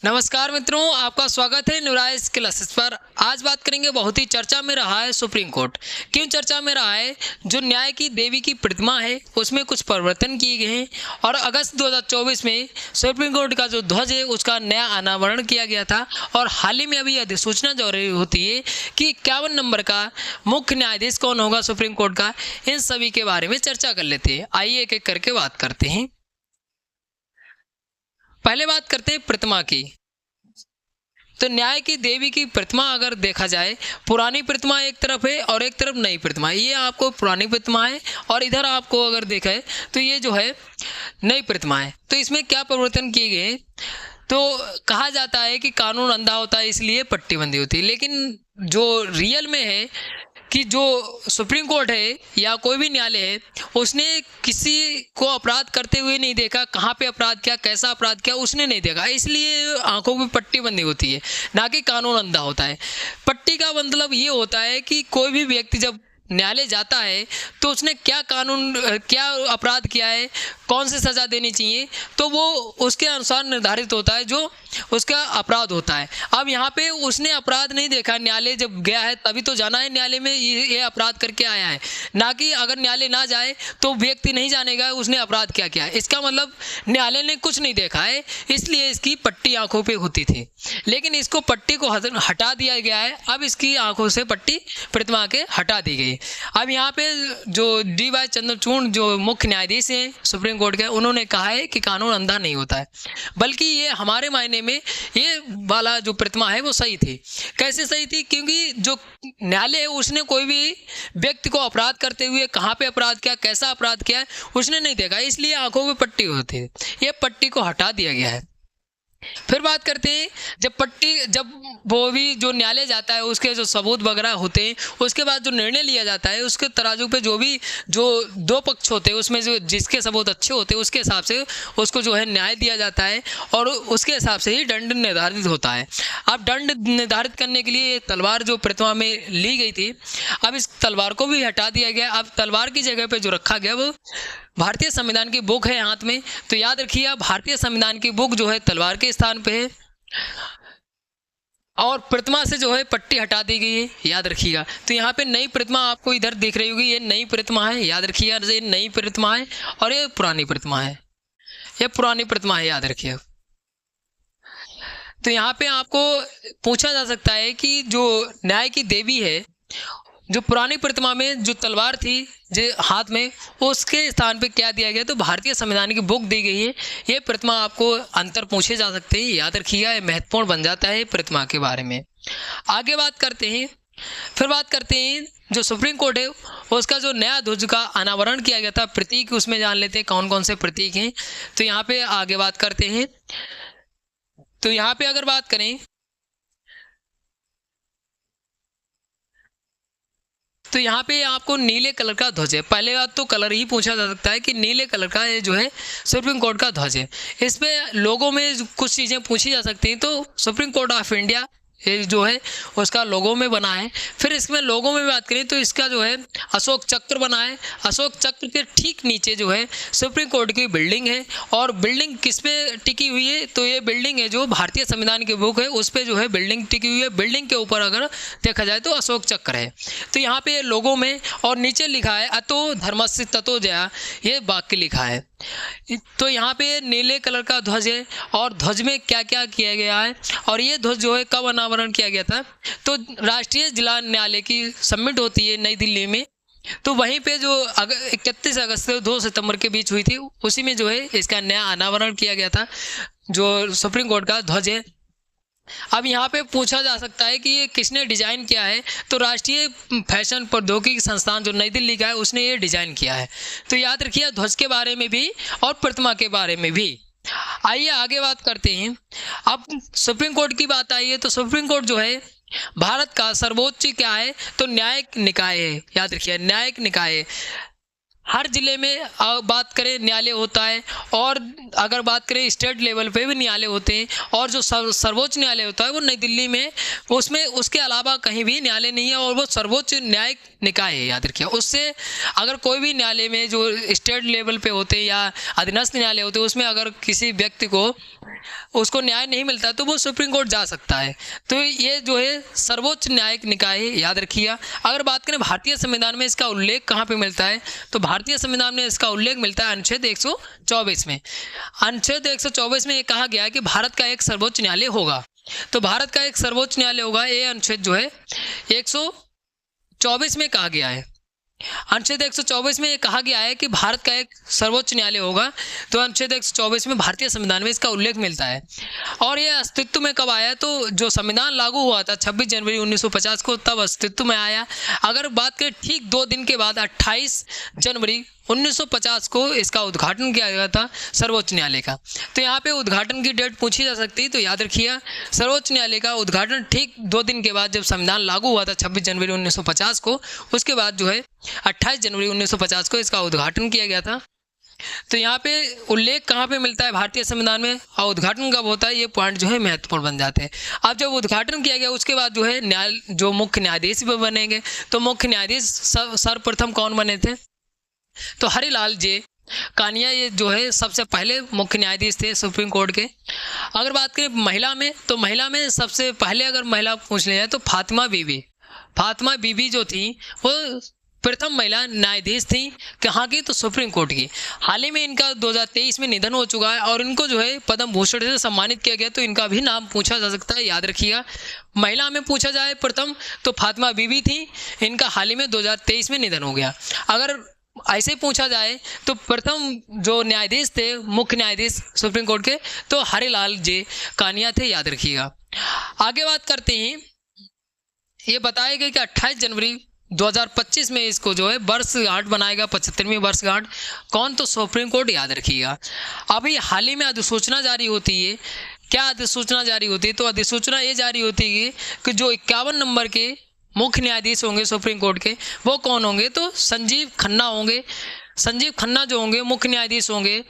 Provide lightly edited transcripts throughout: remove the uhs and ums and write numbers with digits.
नमस्कार मित्रों, आपका स्वागत है न्यूराइज क्लासेस पर। आज बात करेंगे, बहुत ही चर्चा में रहा है सुप्रीम कोर्ट। क्यों चर्चा में रहा है? जो न्याय की देवी की प्रतिमा है उसमें कुछ परिवर्तन किए गए हैं और अगस्त 2024 में सुप्रीम कोर्ट का जो ध्वज है उसका नया अनावरण किया गया था। और हाल ही में अभी अधिसूचना जारी होती है कि 51 नंबर का मुख्य न्यायाधीश कौन होगा सुप्रीम कोर्ट का। इन सभी के बारे में चर्चा कर लेते हैं। आइए एक एक करके बात करते हैं। पहले बात करते हैं प्रतिमा की। तो न्याय की देवी की प्रतिमा अगर देखा जाए, पुरानी प्रतिमा एक तरफ है और एक तरफ नई प्रतिमा। ये आपको पुरानी प्रतिमा है और इधर आपको अगर देखा है तो ये जो है नई प्रतिमा है। तो इसमें क्या परिवर्तन किए गए? तो कहा जाता है कि कानून अंधा होता है इसलिए पट्टी बंदी होती है, लेकिन जो रियल में है कि जो सुप्रीम कोर्ट है या कोई भी न्यायालय है उसने किसी को अपराध करते हुए नहीं देखा। कहाँ पे अपराध किया, कैसा अपराध किया, उसने नहीं देखा, इसलिए आंखों की पट्टी बंदी होती है, ना कि कानून अंधा होता है। पट्टी का मतलब ये होता है कि कोई भी व्यक्ति जब न्यायालय जाता है तो उसने क्या अपराध किया है, कौन सी सज़ा देनी चाहिए, तो वो उसके अनुसार निर्धारित होता है जो उसका अपराध होता है। अब यहाँ पे उसने अपराध नहीं देखा, न्यायालय जब गया है तभी तो जाना है न्यायालय में ये अपराध करके आया है, ना कि अगर न्यायालय ना जाए तो व्यक्ति नहीं जानेगा उसने अपराध क्या किया। इसका मतलब न्यायालय ने कुछ नहीं देखा है, इसलिए इसकी पट्टी आंखों पे होती थी। लेकिन इसको पट्टी को हटा दिया गया है। अब इसकी आंखों से पट्टी प्रतिमा के हटा दी गई। अब यहाँ पे जो डी.वाई. चंद्रचूड़ जो मुख्य न्यायाधीश हैं सुप्रीम कोर्ट के, उन्होंने कहा है कि कानून अंधा नहीं होता है, बल्कि ये हमारे मायने में ये वाला जो प्रतिमा है वो सही थी। कैसे सही थी? क्योंकि जो न्यायालय है उसने कोई भी व्यक्ति को अपराध करते हुए कहाँ पे अपराध किया, कैसा अपराध किया है, उसने नहीं देखा, इसलिए आंखों में पट्टी होती है। ये पट्टी को हटा दिया गया है। फिर बात करते हैं, जब वो भी जो न्यायालय जाता है उसके जो सबूत वगैरह होते हैं, उसके बाद जो निर्णय लिया जाता है उसके तराजू पे जो दो पक्ष होते हैं उसमें जो जिसके सबूत अच्छे होते हैं उसके हिसाब से उसको जो है न्याय दिया जाता है और उसके हिसाब से ही दंड निर्धारित होता है। अब दंड निर्धारित करने के लिए तलवार जो प्रतिमा में ली गई थी, अब इस तलवार को भी हटा दिया गया। अब तलवार की जगह पे जो रखा गया वो भारतीय संविधान की बुक है हाथ में। तो याद रखिए, भारतीय संविधान की बुक जो है तलवार के स्थान पे है और प्रतिमा से जो है पट्टी हटा दी गई है, याद रखिएगा। तो यहाँ पे नई प्रतिमा आपको इधर दिख रही होगी, ये नई प्रतिमा है, याद रखिएगा। ये नई प्रतिमा है और ये पुरानी प्रतिमा है, ये पुरानी प्रतिमा है, याद रखिए। तो यहाँ पे आपको पूछा जा सकता है कि जो न्याय की देवी है, जो पुरानी प्रतिमा में जो तलवार थी जो हाथ में, उसके स्थान पे क्या दिया गया? तो भारतीय संविधान की बुक दी गई है। ये प्रतिमा आपको अंतर पूछे जा सकते हैं, याद रखिएगा, ये महत्वपूर्ण बन जाता है प्रतिमा के बारे में। आगे बात करते हैं। फिर बात करते हैं जो सुप्रीम कोर्ट है उसका जो नया ध्वज का अनावरण किया गया था, प्रतीक उसमें जान लेते हैं कौन कौन से प्रतीक हैं। तो यहाँ पे आगे बात करते हैं। तो यहाँ पे अगर बात करें तो यहाँ पे आपको नीले कलर का ध्वज है। पहले बात तो कलर ही पूछा जा सकता है कि नीले कलर का ये जो है सुप्रीम कोर्ट का ध्वज है। इसमें लोगों में कुछ चीज़ें पूछी जा सकती हैं। तो सुप्रीम कोर्ट ऑफ इंडिया ये जो है उसका लोगो में बना है। फिर इसमें लोगो में बात करें तो इसका जो है अशोक चक्र बना है। अशोक चक्र के ठीक नीचे जो है सुप्रीम कोर्ट की बिल्डिंग है। और बिल्डिंग किस पे टिकी हुई है? तो ये बिल्डिंग है जो भारतीय संविधान की बुक है उस पर जो है बिल्डिंग टिकी हुई है। बिल्डिंग के ऊपर अगर देखा जाए तो अशोक चक्र है। तो यहाँ पे लोगो में और नीचे लिखा है अतो धर्मस्य ततो जया, ये वाक्य लिखा है। तो यहाँ पे नीले कलर का ध्वज है और ध्वज में क्या क्या किया गया है और ये ध्वज जो है कब अनावरण किया गया था? तो राष्ट्रीय जिला न्यायालय की समिट होती है नई दिल्ली में, तो वहीं पे जो 31 अगस्त से 2 सितंबर के बीच हुई थी, उसी में जो है इसका नया अनावरण किया गया था जो सुप्रीम कोर्ट का ध्वज है। अब यहाँ पे पूछा जा सकता है कि ये किसने डिज़ाइन किया है? तो राष्ट्रीय फैशन प्रौद्योगिकी संस्थान जो नई दिल्ली का है उसने ये डिज़ाइन किया है। तो याद रखिए ध्वज के बारे में भी और प्रतिमा के बारे में भी। आइए आगे बात करते हैं। अब सुप्रीम कोर्ट की बात आई है तो सुप्रीम कोर्ट जो है भारत का सर्वोच्च क्या है? तो न्यायिक निकाय है, याद रखिए न्यायिक निकाय है। हर ज़िले में बात करें न्यायालय होता है, और अगर बात करें स्टेट लेवल पे भी न्यायालय होते हैं, और जो सर्वोच्च न्यायालय होता है वो नई दिल्ली में, उसमें उसके अलावा कहीं भी न्यायालय नहीं है, और वो सर्वोच्च न्यायिक निकाय है, याद रखिए। उससे अगर कोई भी न्यायालय में जो स्टेट लेवल पे होते हैं या अधीनस्थ न्यायालय होते हैं, उसमें अगर किसी व्यक्ति को उसको न्याय नहीं मिलता तो वो सुप्रीम कोर्ट जा सकता है। तो ये जो है सर्वोच्च न्यायिक निकाय है, याद रखिएगा। अगर बात करें भारतीय संविधान में इसका उल्लेख कहाँ पे मिलता है, तो भारतीय संविधान में इसका उल्लेख मिलता है अनुच्छेद 124 में। अनुच्छेद 124 में ये कहा गया है कि भारत का एक सर्वोच्च न्यायालय होगा। तो भारत का एक सर्वोच्च न्यायालय होगा, ये अनुच्छेद जो है 124 में कहा गया है। अनुच्छेद 124 में ये कहा गया है कि भारत का एक सर्वोच्च न्यायालय होगा। तो अनुच्छेद 124 में भारतीय संविधान में इसका उल्लेख मिलता है। और ये अस्तित्व में कब आया, तो जो संविधान लागू हुआ था 26 जनवरी 1950 को, तब अस्तित्व में आया। अगर बात करें ठीक 2 दिन के बाद 28 जनवरी 1950 को इसका उद्घाटन किया गया था सर्वोच्च न्यायालय का। तो यहाँ पे उद्घाटन की डेट पूछी जा सकती है, तो याद रखिए सर्वोच्च न्यायालय का उद्घाटन ठीक 2 दिन के बाद, जब संविधान लागू हुआ था 26 जनवरी 1950 को, उसके बाद जो है 28 जनवरी 1950 को इसका उद्घाटन किया गया था। तो यहाँ पे उल्लेख कहाँ पे मिलता है भारतीय संविधान में, और उद्घाटन कब होता है, ये पॉइंट जो है महत्वपूर्ण बन जाते हैं। अब जब उद्घाटन किया गया उसके बाद जो है जो मुख्य न्यायाधीश भी बनेंगे। तो मुख्य न्यायाधीश सर्वप्रथम कौन बने थे, तो हरिलाल जे कानिया, ये जो है सबसे पहले मुख्य न्यायाधीश थे सुप्रीम कोर्ट के। अगर बात करें महिला में, तो महिला में सबसे पहले अगर महिला पूछ लिया जाए तो फातिमा बीबी जो थी वो प्रथम महिला न्यायाधीश थी। कहाँ की, तो सुप्रीम कोर्ट की। हाल ही में इनका 2023 में निधन हो चुका है, और इनको जो है पद्म भूषण से सम्मानित किया गया। तो इनका भी नाम पूछा जा सकता है, याद रखिएगा। महिला में पूछा जाए प्रथम, तो फातिमा बीबी थी, इनका हाल ही में 2023 में निधन हो गया। अगर ऐसे पूछा जाए तो प्रथम जो न्यायाधीश थे मुख्य न्यायाधीश सुप्रीम कोर्ट के, तो हरिलाल जे कानिया थे, याद रखिएगा। आगे बात करते हैं, ये बताया गया कि 28 जनवरी 2025 में इसको जो है वर्षगांठ बनाएगा, 75वीं वर्षगांठ। कौन, तो सुप्रीम कोर्ट, याद रखिएगा। अभी हाल ही में अधिसूचना जारी होती है। क्या अधिसूचना जारी होती है, तो अधिसूचना ये जारी होती है कि जो 51 नंबर के मुख्य न्यायाधीश होंगे सुप्रीम कोर्ट के, वो कौन होंगे, तो संजीव खन्ना होंगे। संजीव खन्ना जो होंगे मुख्य न्यायाधीश होंगे।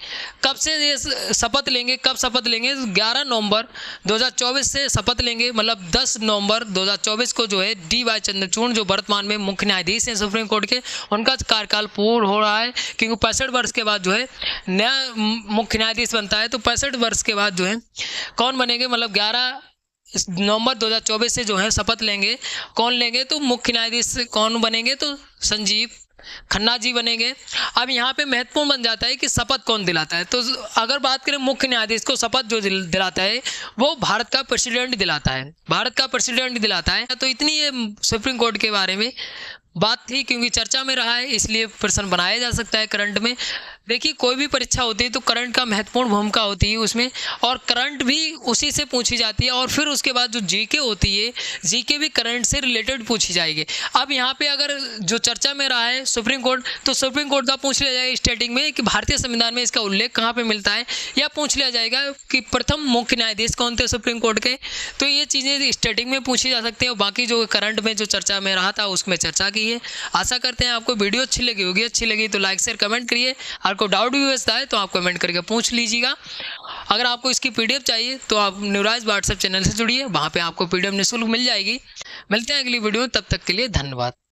कब से ये शपथ लेंगे, कब शपथ लेंगे, 11 नवंबर 2024 से शपथ लेंगे। मतलब 10 नवंबर 2024 को जो है DY चंद्रचूड़ जो वर्तमान में मुख्य न्यायाधीश हैं सुप्रीम कोर्ट के, उनका कार्यकाल पूर्ण हो रहा है। क्योंकि 65 वर्ष के बाद जो है नया मुख्य न्यायाधीश बनता है। तो 65 वर्ष के बाद जो है कौन बनेंगे, मतलब 11 नवंबर 2024 से जो है शपथ लेंगे। कौन लेंगे, तो मुख्य न्यायाधीश कौन बनेंगे, तो संजीव खन्ना जी बनेंगे। अब यहाँ पे महत्वपूर्ण बन जाता है कि शपथ कौन दिलाता है। तो अगर बात करें मुख्य न्यायाधीश को शपथ जो दिलाता है वो भारत का प्रेसिडेंट दिलाता है, भारत का प्रेसिडेंट दिलाता है। तो इतनी ये सुप्रीम कोर्ट के बारे में बात थी, क्योंकि चर्चा में रहा है इसलिए प्रश्न बनाया जा सकता है करंट में। देखिए कोई भी परीक्षा होती है तो करंट का महत्वपूर्ण भूमिका होती है उसमें, और करंट भी उसी से पूछी जाती है। और फिर उसके बाद जो जीके होती है, जीके भी करंट से रिलेटेड पूछी जाएगी। अब यहाँ पे अगर जो चर्चा में रहा है सुप्रीम कोर्ट, तो सुप्रीम कोर्ट का पूछ लिया जाएगा स्टार्टिंग में कि भारतीय संविधान में इसका उल्लेख कहाँ पे मिलता है, या पूछ लिया जाएगा कि प्रथम मुख्य न्यायाधीश कौन थे सुप्रीम कोर्ट के। तो ये चीज़ें स्टार्टिंग में पूछी जा सकती है, और बाकी जो करंट में जो चर्चा में रहा था उसमें चर्चा की है। आशा करते हैं आपको वीडियो अच्छी लगी होगी। अच्छी लगी तो लाइक शेयर कमेंट करिए। आपको डाउट भी बचता है तो आप कमेंट करके पूछ लीजिएगा। अगर आपको इसकी PDF चाहिए तो आप न्यूराइज व्हाट्सएप चैनल से जुड़िए, वहाँ पे आपको PDF निःशुल्क मिल जाएगी। मिलते हैं अगली वीडियो में, तब तक के लिए धन्यवाद।